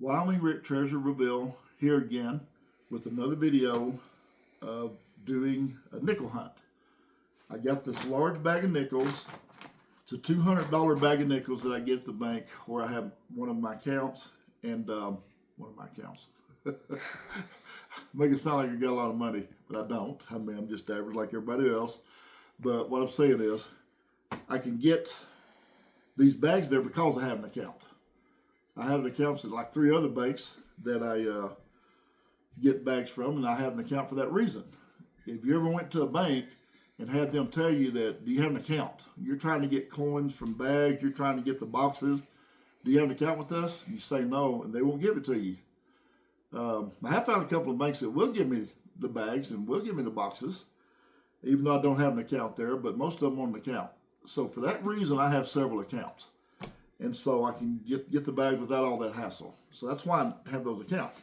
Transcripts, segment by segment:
Wyoming Rick Treasure Reveal here again with another video of doing a nickel hunt. I got this large bag of nickels. It's a $200 bag of nickels that I get at the bank where I have one of my accounts and Make it sound like I got a lot of money, but I don't. I mean, I'm just average like everybody else. But what I'm saying is, I can get these bags there because I have an account. I have an account at like 3 other banks that I get bags from, and I have an account for that reason. If you ever went to a bank and had them tell you that, do you have an account? You're trying to get coins from bags, you're trying to get the boxes. Do you have an account with us? You say no, and they won't give it to you. I have found a couple of banks that will give me the bags and will give me the boxes, even though I don't have an account there, but most of them want an account. So for that reason, I have several accounts. And so I can get the bags without all that hassle. So that's why I have those accounts.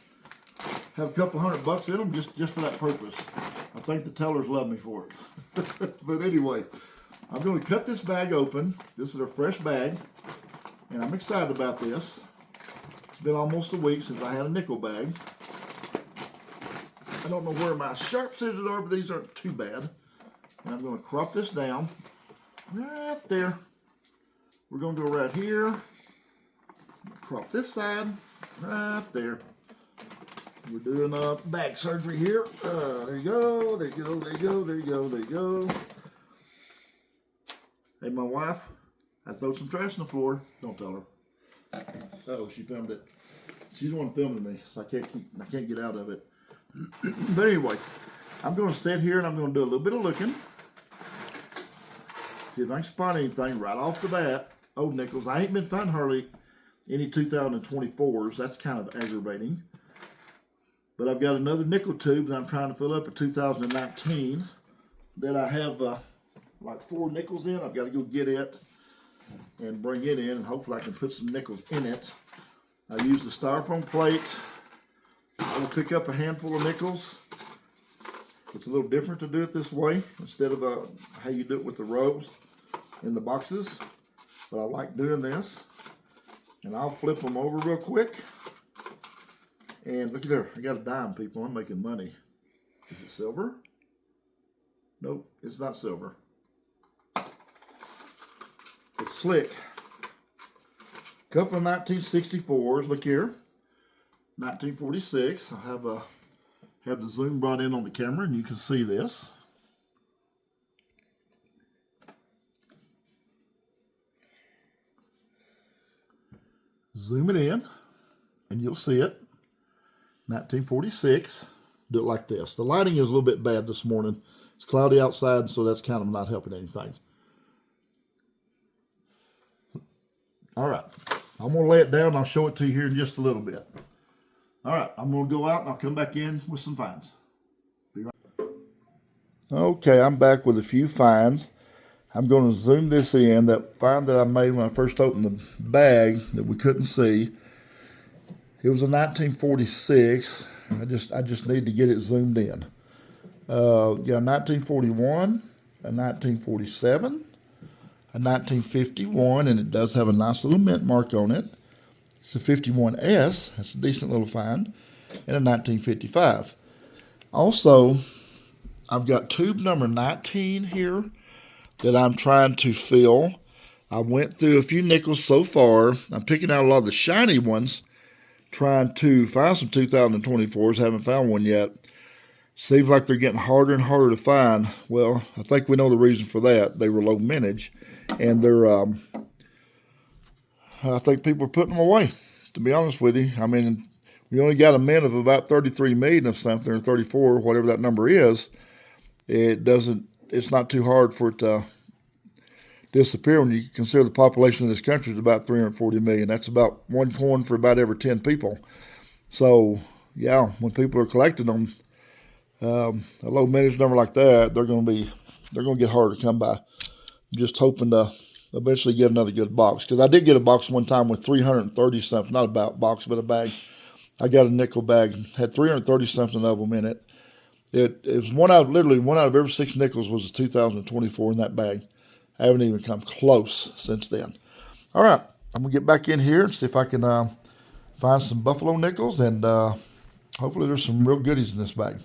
Have a couple $100 in them just for that purpose. I think the tellers love me for it. But anyway, I'm going to cut this bag open. This is a fresh bag, and I'm excited about this. It's been almost a week since I had a nickel bag. I don't know where my sharp scissors are, but these aren't too bad. And I'm going to crop this down right there. We're going to go right here. Crop this side right there. We're doing back surgery here. There you go, there you go, there you go, there you go, there you go. Hey, my wife, I throw some trash on the floor. Don't tell her. Oh, she filmed it. She's the one filming me, so I can't get out of it. But anyway, I'm going to sit here and I'm going to do a little bit of looking. See if I can spot anything right off the bat. Old nickels. I ain't been finding hardly any 2024s. That's kind of aggravating. But I've got another nickel tube that I'm trying to fill up a 2019 that I have like 4 nickels in. I've got to go get it and bring it in, and hopefully I can put some nickels in it. I use the styrofoam plate. I will pick up a handful of nickels. It's a little different to do it this way instead of how you do it with the rows in the boxes. But I like doing this. And I'll flip them over real quick. And look at there. I got a dime, people. I'm making money. Is it silver? Nope, it's not silver. It's slick. Couple of 1964s. Look here. 1946. I have the zoom brought in on the camera, and you can see this. Zoom it in, and you'll see it. 1946. Do it like this. The lighting is a little bit bad this morning. It's cloudy outside, so that's kind of not helping anything. All right. I'm going to lay it down, and I'll show it to you here in just a little bit. All right. I'm going to go out, and I'll come back in with some finds. Be right. Okay, I'm back with a few finds. I'm going to zoom this in. That find that I made when I first opened the bag that we couldn't see. It was a 1946. I just need to get it zoomed in. Yeah, 1941, a 1947, a 1951, and it does have a nice little mint mark on it. It's a 51S. That's a decent little find, and a 1955. Also, I've got tube number 19 here that I'm trying to fill. I went through a few nickels so far. I'm picking out a lot of the shiny ones, trying to find some 2024s. Haven't found one yet. Seems like they're getting harder and harder to find. Well, I think we know the reason for that. They were low mintage, and they're I think people are putting them away, to be honest with you. I mean, we only got a mint of about 33 million of something, or 34, whatever that number is. It's not too hard for it to disappear when you consider the population of this country is about 340 million. That's about one coin for about every 10 people. So, yeah, when people are collecting them, a low mintage number like that, they're going to get hard to come by. I'm just hoping to eventually get another good box, because I did get a box one time with 330 something, not a box, but a bag. I got a nickel bag, had 330 something of them in it. It was one out of every 6 nickels was a 2024 in that bag. I haven't even come close since then. All right, I'm gonna get back in here and see if I can find some buffalo nickels, and hopefully there's some real goodies in this bag.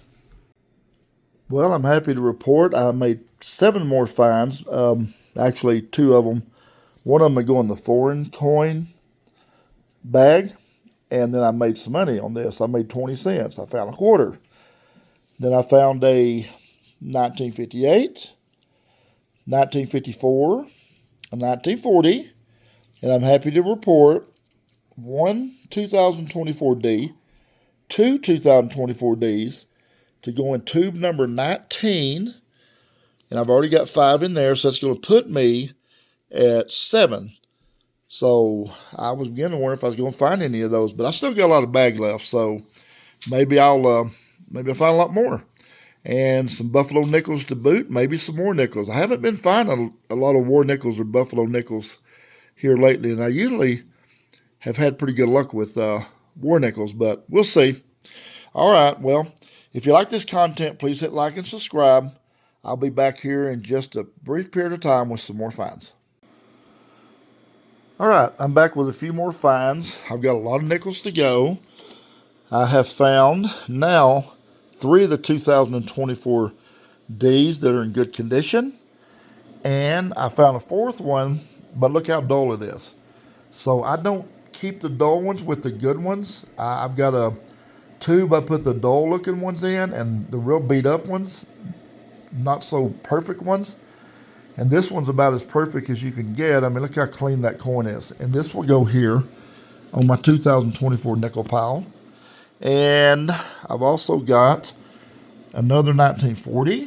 Well, I'm happy to report I made 7 more finds. Actually, 2 of them. One of them would go in the foreign coin bag, and then I made some money on this. I made 20 cents. I found a quarter. Then I found a 1958, 1954, a 1940, and I'm happy to report 1 2024D, 2 2024Ds to go in tube number 19, and I've already got 5 in there, so that's going to put me at 7. So I was beginning to wonder if I was going to find any of those, but I still got a lot of bag left, so maybe I'll find a lot more. And some buffalo nickels to boot, maybe some more nickels. I haven't been finding a lot of war nickels or buffalo nickels here lately, and I usually have had pretty good luck with war nickels, but we'll see. All right, well, if you like this content, please hit like and subscribe. I'll be back here in just a brief period of time with some more finds. All right, I'm back with a few more finds. I've got a lot of nickels to go. I have found now 3 of the 2024 Ds that are in good condition. And I found a 4th one, but look how dull it is. So I don't keep the dull ones with the good ones. I've got a tube I put the dull looking ones in and the real beat up ones, not so perfect ones. And this one's about as perfect as you can get. I mean, look how clean that coin is. And this will go here on my 2024 nickel pile. And I've also got another 1940, a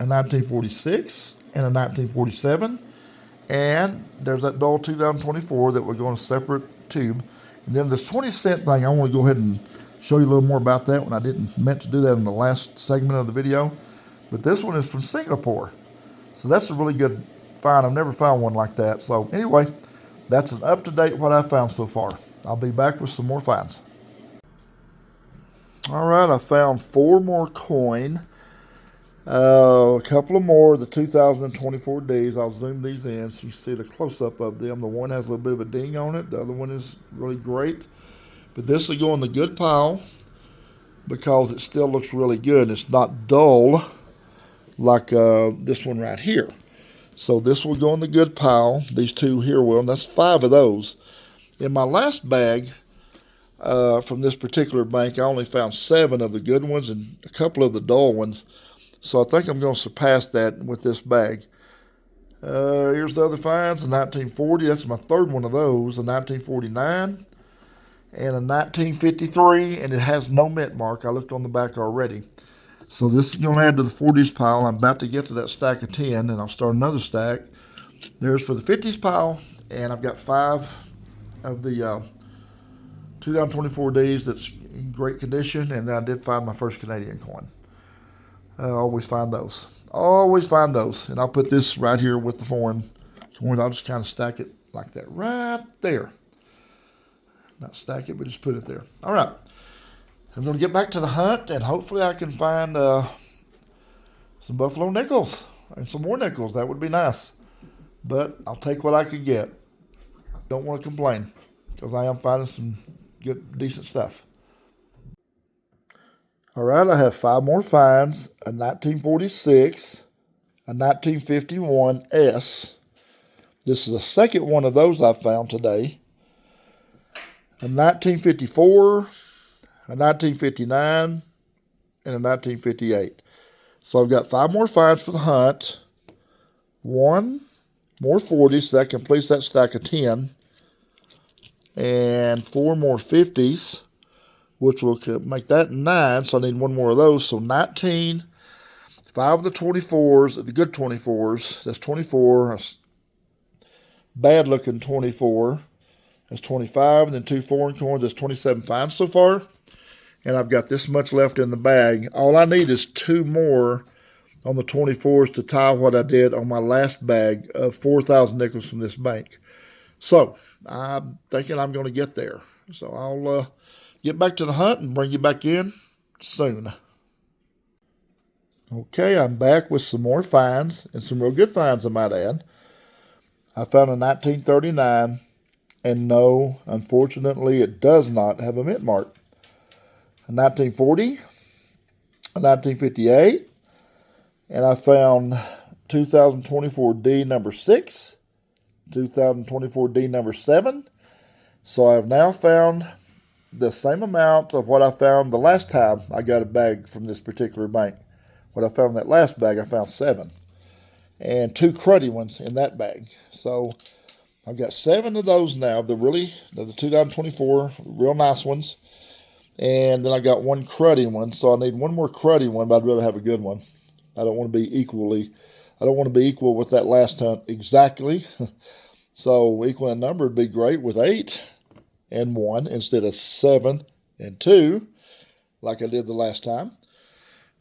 1946, and a 1947. And there's that dull 2024 that will go in a separate tube. And then this 20-cent thing, I want to go ahead and show you a little more about that one. I didn't meant to do that in the last segment of the video. But this one is from Singapore. So that's a really good find. I've never found one like that. So anyway, that's an up-to-date what I found so far. I'll be back with some more finds. All right, I found 4 more coin. A couple of more of the 2024 Ds. I'll zoom these in so you see the close-up of them. The one has a little bit of a ding on it. The other one is really great. But this will go in the good pile because it still looks really good. It's not dull like this one right here. So this will go in the good pile. These 2 here will, and that's 5 of those. In my last bag from this particular bank, I only found 7 of the good ones and a couple of the dull ones. So I think I'm going to surpass that with this bag. Here's the other finds, a 1940. That's my 3rd one of those, a 1949 and a 1953, and it has no mint mark. I looked on the back already. So this is going to add to the 40s pile. I'm about to get to that stack of 10, and I'll start another stack. There's for the 50s pile, and I've got 5 of the 2024 Ds that's in great condition, and then I did find my first Canadian coin. I always find those. Always find those. And I'll put this right here with the foreign coin. I'll just kind of stack it like that right there. Not stack it, but just put it there. All right. I'm going to get back to the hunt, and hopefully I can find some buffalo nickels and some more nickels. That would be nice. But I'll take what I can get. Don't want to complain because I am finding some good, decent stuff. All right, I have 5 more finds, a 1946, a 1951S. This is the second one of those I found today. A 1954, a 1959, and a 1958. So I've got 5 more finds for the hunt. 1 more 40, so that completes that stack of 10. And 4 more 50s, which will make that 9. So I need 1 more of those. So 19, 5 of the 24s, the good 24s. That's 24. That's bad looking 24. That's 25, and then 2 foreign coins. That's 27 finds so far. And I've got this much left in the bag. All I need is 2 more on the 24s to tie what I did on my last bag of 4,000 nickels from this bank. So I'm thinking I'm going to get there. So I'll get back to the hunt and bring you back in soon. Okay, I'm back with some more finds, and some real good finds I might add. I found a 1939, And no, unfortunately, it does not have a mint mark. A 1940, a 1958, and I found 2024 D number 6, 2024 D number 7. So I have now found the same amount of what I found the last time I got a bag from this particular bank. What I found in that last bag, I found 7. And 2 cruddy ones in that bag. So I've got 7 of those now, the 2024, real nice ones. And then I got 1 cruddy one, so I need 1 more cruddy one, but I'd rather have a good one. I don't want to be equal with that last hunt exactly. So equal in number would be great with 8 and 1 instead of 7 and 2, like I did the last time.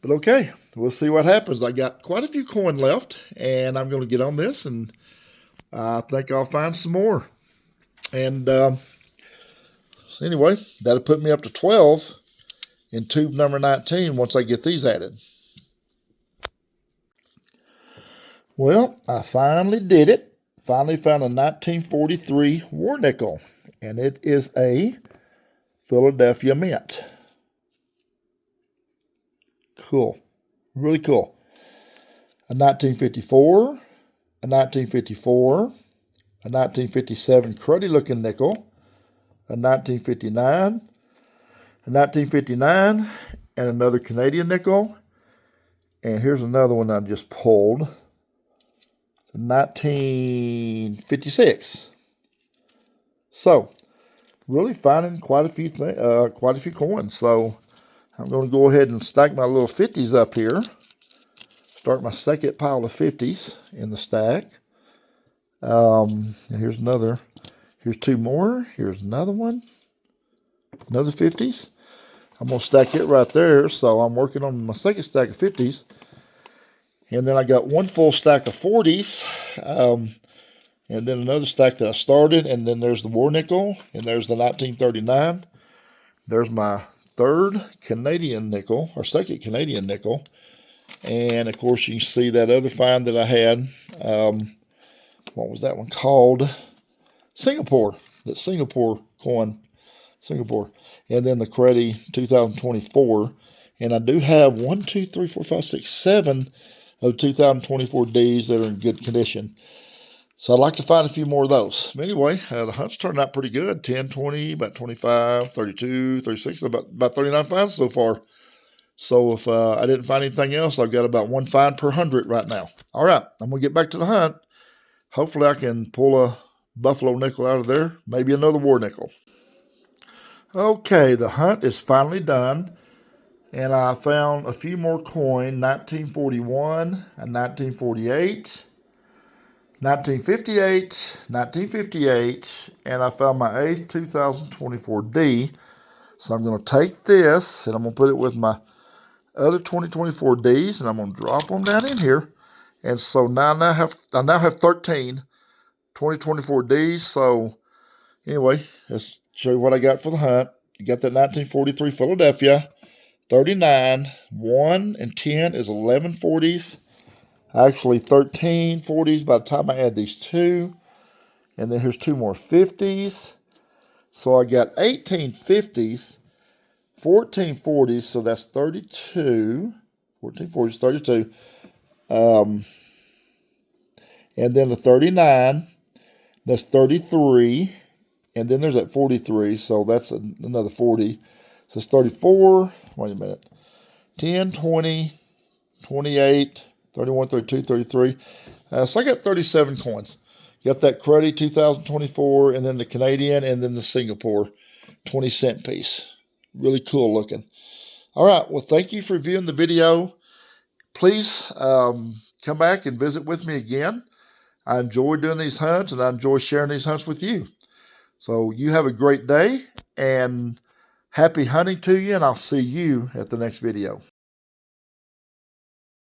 But okay, we'll see what happens. I got quite a few coin left, and I'm going to get on this, and I think I'll find some more. And anyway, that'll put me up to 12 in tube number 19 once I get these added. Well, I finally did it. Finally found a 1943 war nickel, and it is a Philadelphia mint. Cool. Really cool. A 1954, a 1954, a 1957 cruddy looking nickel, a 1959, a 1959, and another Canadian nickel. And here's another one I just pulled. It's a 1956. So, really finding quite a few coins. So, I'm going to go ahead and stack my little 50s up here. Start my second pile of 50s in the stack. Here's another. Here's 2 more. Here's another one. Another 50s. I'm going to stack it right there. So I'm working on my second stack of 50s. And then I got 1 full stack of 40s. And then another stack that I started. And then there's the war nickel. And there's the 1939. There's my third Canadian nickel, or second Canadian nickel. And of course you can see that other find that I had. What was that one called? Singapore. That Singapore coin. Singapore. And then the Cruddy 2024. And I do have 1, 2, 3, 4, 5, 6, 7 of 2024 Ds that are in good condition. So I'd like to find a few more of those. But anyway, the hunt's turned out pretty good. 10, 20, about 25, 32, 36, about 39 finds so far. So if I didn't find anything else, I've got about 1 find per 100 right now. All right, I'm going to get back to the hunt. Hopefully I can pull a buffalo nickel out of there. Maybe another war nickel. Okay, the hunt is finally done. And I found a few more coin, 1941, a 1948, 1958, 1958, and I found my 8th 2024 D. So I'm going to take this, and I'm going to put it with my other 2024 Ds, and I'm going to drop them down in here. And so now I now have 13 2024 Ds. So anyway, let's show you what I got for the hunt. You got that 1943 Philadelphia, 39, 1 and 10 is 11 40s. Actually 13 40s by the time I add these 2. And then here's 2 more 50s. So I got 18 50s, 14 40s, so that's 32. 14 40s, 32. And then the 39, that's 33. And then there's that 43, so that's another 40. So it's 34, wait a minute, 10, 20, 28, 31, 32, 33. So I got 37 coins. Got that Cruddy 2024, and then the Canadian, and then the Singapore 20-cent piece. Really cool looking. All right, well, thank you for viewing the video. Please come back and visit with me again. I enjoy doing these hunts, and I enjoy sharing these hunts with you. So you have a great day, and happy hunting to you, and I'll see you at the next video.